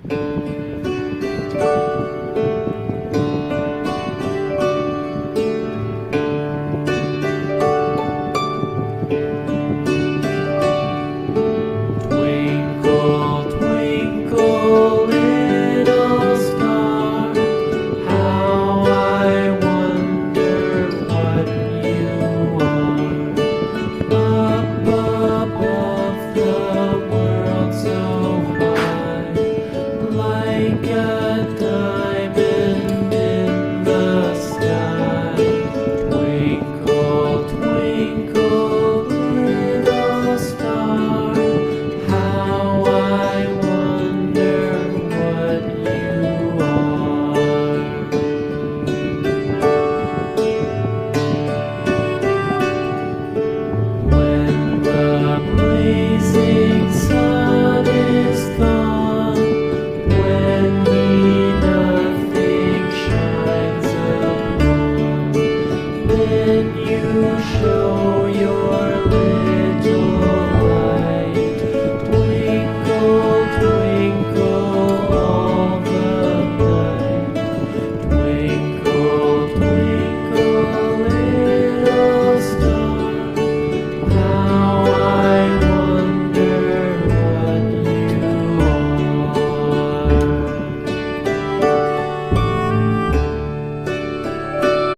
Twinkle, twinkle, little star, how I wonder what you are. Up above the world so high, like a diamond in the sky. Twinkle, twinkle, little star, how I wonder what you are. When the blazing sun is gone, when me nothing shines upon, then you show